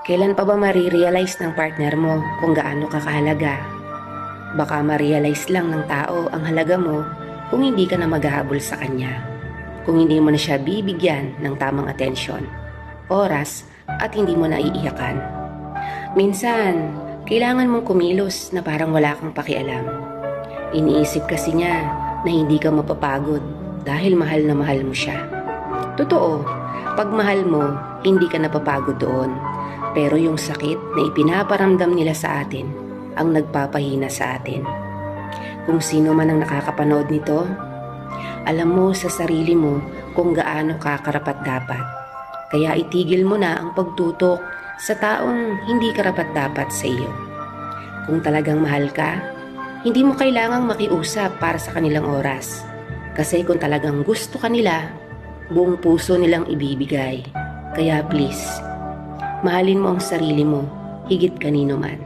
Kailan pa ba marirealize ng partner mo kung gaano ka kahalaga? Baka ma-realize lang ng tao ang halaga mo kung hindi ka na maghahabol sa kanya. Kung hindi mo na siya bibigyan ng tamang atensyon, oras at hindi mo na iiyakan. Minsan, kailangan mong kumilos na parang wala kang pakialam. Iniisip kasi niya na hindi ka mapapagod dahil mahal na mahal mo siya. Totoo, pag mahal mo, hindi ka napapagod doon. Pero yung sakit na ipinaparamdam nila sa atin ang nagpapahina sa atin. Kung sino man ang nakakapanood nito, alam mo sa sarili mo kung gaano ka karapat-dapat. Kaya itigil mo na ang pagtutok sa taong hindi karapat-dapat sa iyo. Kung talagang mahal ka, hindi mo kailangang makiusap para sa kanilang oras. Kasi kung talagang gusto ka nila, buong puso nilang ibibigay. Kaya please, mahalin mo ang sarili mo higit kanino man.